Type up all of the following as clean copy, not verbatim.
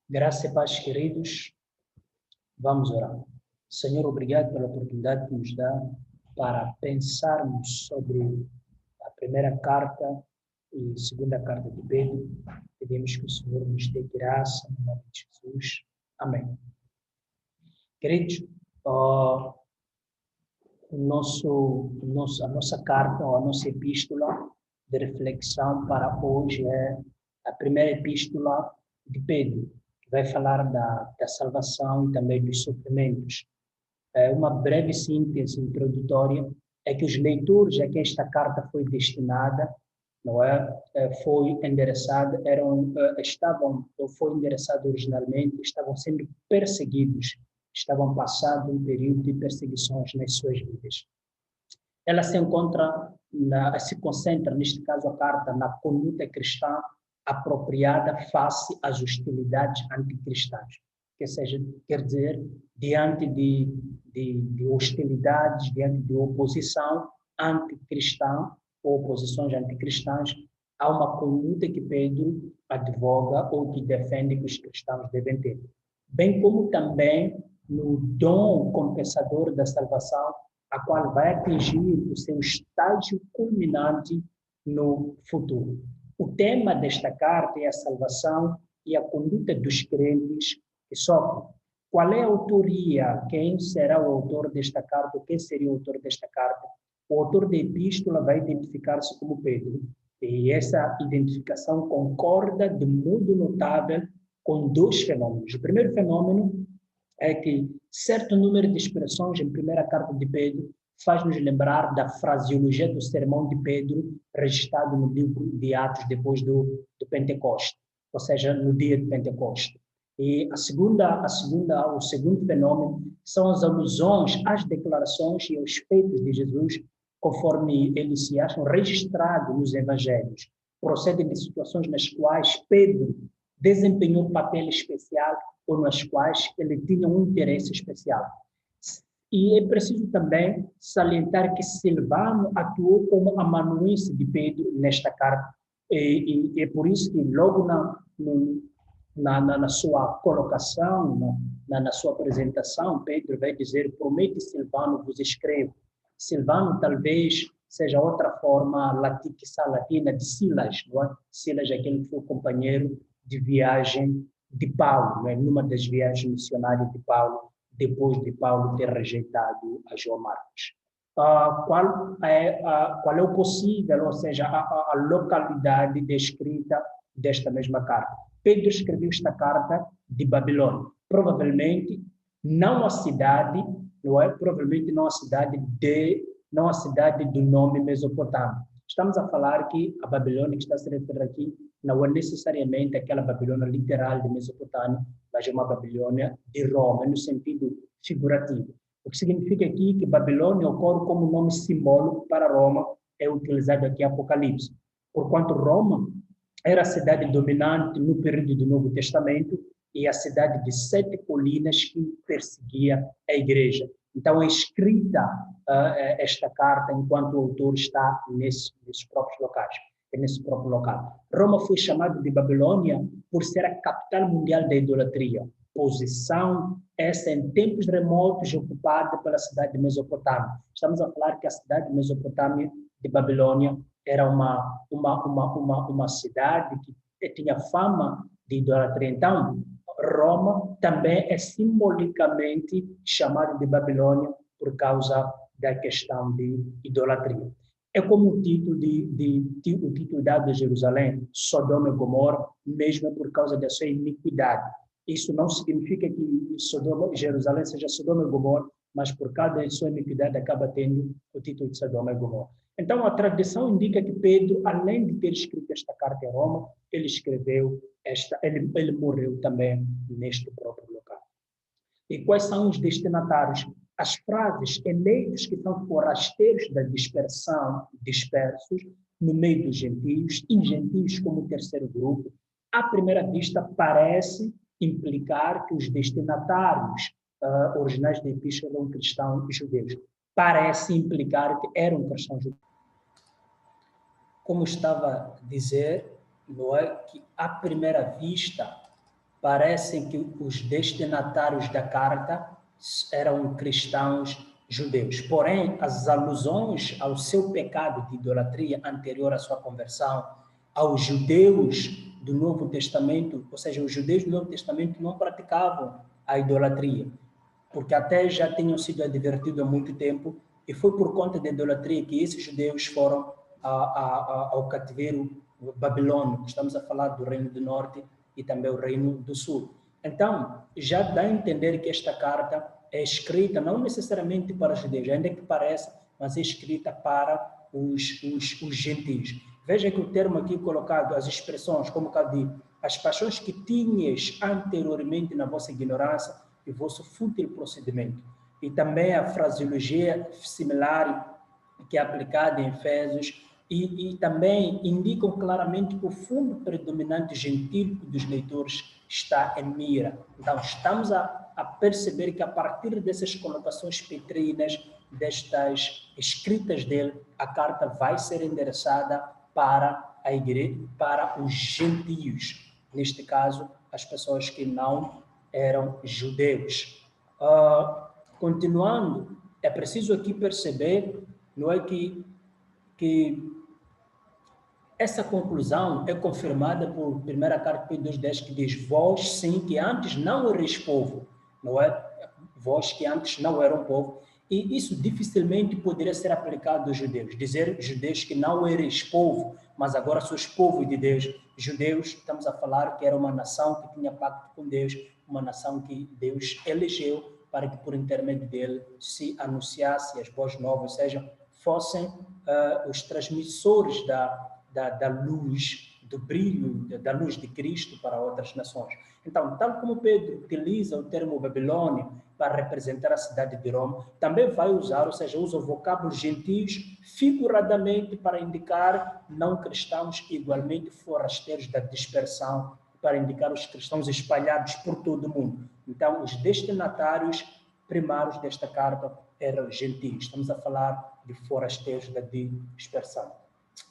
Graça e paz, queridos. Vamos orar. Senhor, obrigado pela oportunidade que nos dá para pensarmos sobre a primeira carta e segunda carta de Pedro. Pedimos que o Senhor nos dê graça, no nome de Jesus. Amém. Queridos, a nossa carta, ou a nossa epístola de reflexão para hoje é a primeira epístola de Pedro, que vai falar da salvação e também dos sofrimentos. Uma breve síntese introdutória é que os leitores a quem esta carta foi destinada, não é, foi endereçada, foi endereçada originalmente, estavam sendo perseguidos, estavam passando um período de perseguições nas suas vidas. Ela se concentra, neste caso a carta, na conduta cristã apropriada face às hostilidades anticristãs. Quer dizer, diante de hostilidades, diante de oposição anticristã ou oposições anticristãs, há uma conduta que Pedro advoga ou que defende que os cristãos devem ter. Bem como também no dom compensador da salvação, a qual vai atingir o seu estágio culminante no futuro. O tema desta carta é a salvação e a conduta dos crentes que sofrem. Qual é a autoria? Quem será o autor desta carta? Quem seria o autor desta carta? O autor da epístola vai identificar-se como Pedro, e essa identificação concorda de modo notável com dois fenômenos. O primeiro fenômeno é que certo número de expressões em primeira carta de Pedro faz-nos lembrar da fraseologia do sermão de Pedro registrado no livro de Atos depois do Pentecoste, ou seja, no dia de Pentecoste. E o segundo fenômeno são as alusões às declarações e aos feitos de Jesus, conforme eles se acham registrados nos evangelhos. Procedem de situações nas quais Pedro desempenhou um papel especial ou nas quais ele tinha um interesse especial. E é preciso também salientar que Silvano atuou como amanuense de Pedro nesta carta, e é por isso que logo na sua colocação, na sua apresentação, Pedro vai dizer: promete Silvano vos escrevo. Silvano talvez seja outra forma latina de Silas, não é? Silas é aquele que foi companheiro de viagem de Paulo, né? Numa das viagens missionárias de Paulo, depois de Paulo ter rejeitado a João Marcos. Qual é o possível, ou seja, a localidade descrita desta mesma carta? Pedro escreveu esta carta de Babilônia, provavelmente não a cidade, não é? Provavelmente não a cidade do nome Mesopotâmia. Estamos a falar que a Babilônia que está a se referir aqui não é necessariamente aquela Babilônia literal de Mesopotâmia, mas é uma Babilônia de Roma, no sentido figurativo. O que significa aqui que Babilônia ocorre como nome simbólico para Roma, é utilizado aqui em Apocalipse. Porquanto Roma era a cidade dominante no período do Novo Testamento e a cidade de 7 colinas que perseguia a igreja. Então, é escrita esta carta enquanto o autor está nesses próprios locais. Nesse próprio local. Roma foi chamada de Babilônia por ser a capital mundial da idolatria. Posição essa em tempos remotos ocupada pela cidade de Mesopotâmia. Estamos a falar que a cidade de Mesopotâmia de Babilônia era uma cidade que tinha fama de idolatria. Então, Roma também é simbolicamente chamada de Babilônia por causa da questão de idolatria. É como o título dado a Jerusalém, Sodoma e Gomorra, mesmo por causa da sua iniquidade. Isso não significa que Jerusalém seja Sodoma e Gomorra, mas por causa da sua iniquidade acaba tendo o título de Sodoma e Gomorra. Então, a tradição indica que Pedro, além de ter escrito esta carta em Roma, ele morreu também neste próprio local. E quais são os destinatários? As frases eleitos que são forasteiros da dispersão, dispersos no meio dos gentios, e gentios como terceiro grupo, à primeira vista parece implicar que os destinatários originais da epístola eram cristãos e judeus. Parece implicar que eram cristãos judeus. Como estava a dizer, não é que à primeira vista parece que os destinatários da carta eram cristãos judeus. Porém, as alusões ao seu pecado de idolatria anterior à sua conversão, aos judeus do Novo Testamento, ou seja, os judeus do Novo Testamento não praticavam a idolatria, porque até já tinham sido advertidos há muito tempo, e foi por conta da idolatria que esses judeus foram ao cativeiro babilônico. Estamos a falar do Reino do Norte e também o Reino do Sul. Então, já dá a entender que esta carta é escrita não necessariamente para os judeus, ainda que pareça, mas é escrita para os gentios. Veja que o termo aqui colocado, as expressões, como eu digo, as paixões que tinhas anteriormente na vossa ignorância e vosso fútil procedimento. E também a fraseologia similar que é aplicada em Efésios, e também indicam claramente que o fundo predominante gentílico dos leitores está em mira. Então, estamos a perceber que a partir dessas colocações petrinas, destas escritas dele, a carta vai ser endereçada para a igreja, para os gentios, neste caso, as pessoas que não eram judeus. Continuando, é preciso aqui perceber, não é que essa conclusão é confirmada por 1 Carta de Pedro 2,10, que diz: vós sim que antes não erais povo, não é? Vós que antes não eram povo. E isso dificilmente poderia ser aplicado aos judeus. Dizer judeus que não erais povo, mas agora sois povo de Deus. Judeus, estamos a falar que era uma nação que tinha pacto com Deus, uma nação que Deus elegeu para que por intermédio dele se anunciasse as boas novas, ou seja, fossem os transmissores da luz, do brilho, da luz de Cristo para outras nações. Então, tal como Pedro utiliza o termo Babilônia para representar a cidade de Roma, também vai usar, ou seja, usa o vocábulo gentios figuradamente para indicar não cristãos igualmente forasteiros da dispersão, para indicar os cristãos espalhados por todo o mundo. Então, os destinatários primários desta carta eram gentios. Estamos a falar de forasteiros da dispersão.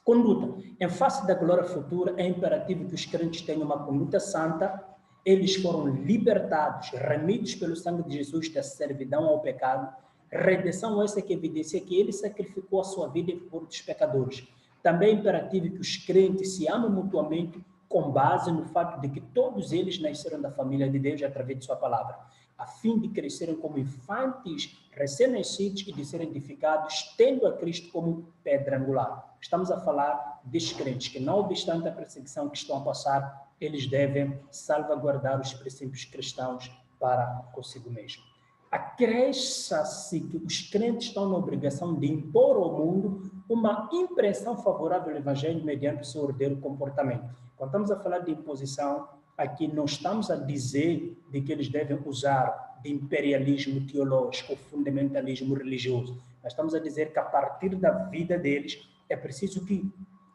Conduta. Em face da glória futura, é imperativo que os crentes tenham uma conduta santa. Eles foram libertados, remidos pelo sangue de Jesus da servidão ao pecado. Redenção essa que evidencia que ele sacrificou a sua vida em favor dos pecadores. Também é imperativo que os crentes se amem mutuamente com base no fato de que todos eles nasceram da família de Deus através de sua palavra, a fim de crescerem como infantes recém-nascidos e de serem edificados, tendo a Cristo como pedra angular. Estamos a falar dos crentes que, não obstante a perseguição que estão a passar, eles devem salvaguardar os princípios cristãos para consigo mesmo. Acresce-se que os crentes estão na obrigação de impor ao mundo uma impressão favorável ao Evangelho mediante o seu ordeiro comportamento. Quando estamos a falar de imposição, aqui não estamos a dizer de que eles devem usar de imperialismo teológico ou fundamentalismo religioso. Nós estamos a dizer que a partir da vida deles é preciso que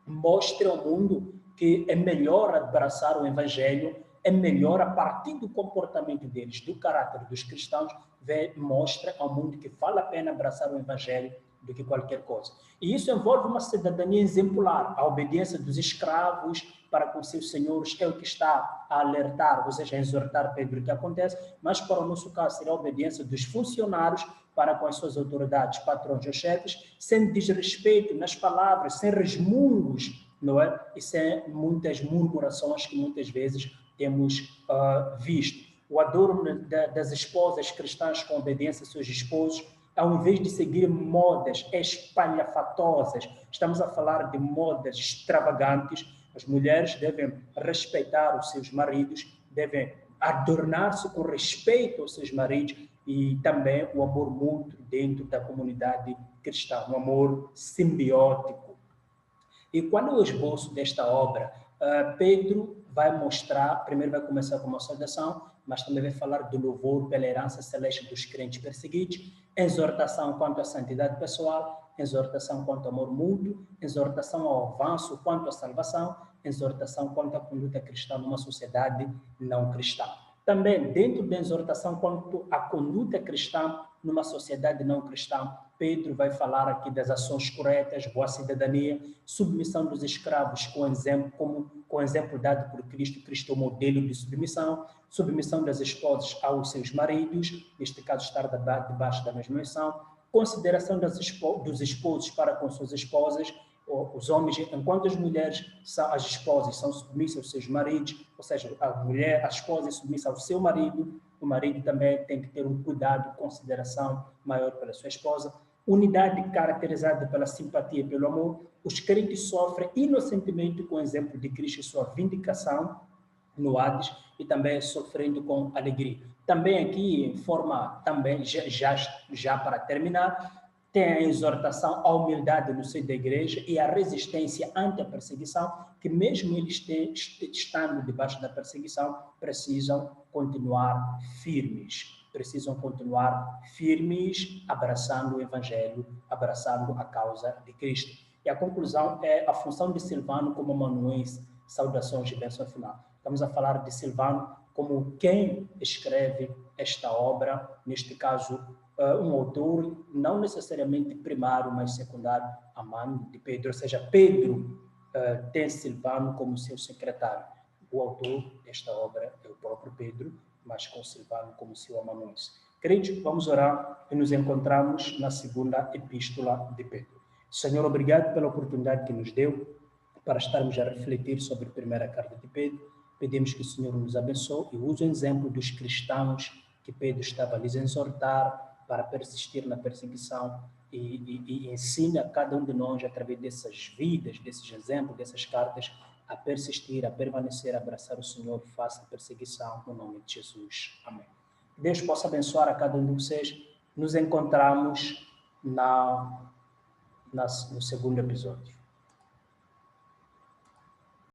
mostre ao mundo que é melhor abraçar o Evangelho, é melhor a partir do comportamento deles, do caráter dos cristãos, mostra ao mundo que vale a pena abraçar o Evangelho do que qualquer coisa. E isso envolve uma cidadania exemplar, a obediência dos escravos para com seus senhores é o que está a alertar, ou seja, a exortar Pedro o que acontece, mas para o nosso caso será a obediência dos funcionários para com as suas autoridades, patrões ou chefes, sem desrespeito nas palavras, sem resmungos, não é? E sem muitas murmurações que muitas vezes temos visto. O adorno das esposas cristãs com obediência a seus esposos, ao invés de seguir modas espalhafatosas, estamos a falar de modas extravagantes. As mulheres devem respeitar os seus maridos, devem adornar-se com respeito aos seus maridos e também o amor mútuo dentro da comunidade cristã, um amor simbiótico. E qual é o esboço desta obra? Pedro vai mostrar, primeiro vai começar com uma saudação, mas também vai falar do louvor pela herança celeste dos crentes perseguidos, exortação quanto à santidade pessoal, exortação quanto ao amor mútuo, exortação ao avanço quanto à salvação, exortação quanto à conduta cristã numa sociedade não cristã. Também, dentro da exortação quanto à conduta cristã numa sociedade não cristã, Pedro vai falar aqui das ações corretas, boa cidadania, submissão dos escravos com o exemplo dado por Cristo. Cristo é o modelo de submissão das esposas aos seus maridos, neste caso estar debaixo da mesma missão, consideração dos esposos para com suas esposas, os homens, enquanto as mulheres, as esposas, são submissas aos seus maridos, ou seja, a esposa é submissa ao seu marido, o marido também tem que ter um cuidado, consideração maior pela sua esposa. Unidade caracterizada pela simpatia e pelo amor. Os crentes sofrem inocentemente com o exemplo de Cristo e sua vindicação no Hades, e também sofrendo com alegria. Também aqui, em forma, também já para terminar, tem a exortação à humildade no seio da igreja e a resistência ante a perseguição, que mesmo eles estando debaixo da perseguição, precisam continuar firmes, abraçando o Evangelho, abraçando a causa de Cristo. E a conclusão é a função de Silvano como amanuense, saudações de bênção final. Estamos a falar de Silvano como quem escreve esta obra, neste caso, um autor não necessariamente primário, mas secundário, a mão de Pedro, ou seja, Pedro tem Silvano como seu secretário. O autor desta obra é o próprio Pedro, mas com Silvano como seu amanuense. Queridos, vamos orar e nos encontramos na segunda epístola de Pedro. Senhor, obrigado pela oportunidade que nos deu para estarmos a refletir sobre a primeira carta de Pedro. Pedimos que o Senhor nos abençoe e use o exemplo dos cristãos que Pedro estava a lhes exortar para persistir na perseguição e ensine a cada um de nós, através dessas vidas, desses exemplos, dessas cartas, a persistir, a permanecer, a abraçar o Senhor face à perseguição, no nome de Jesus. Amém. Que Deus possa abençoar a cada um de vocês. Nos encontramos no segundo episódio.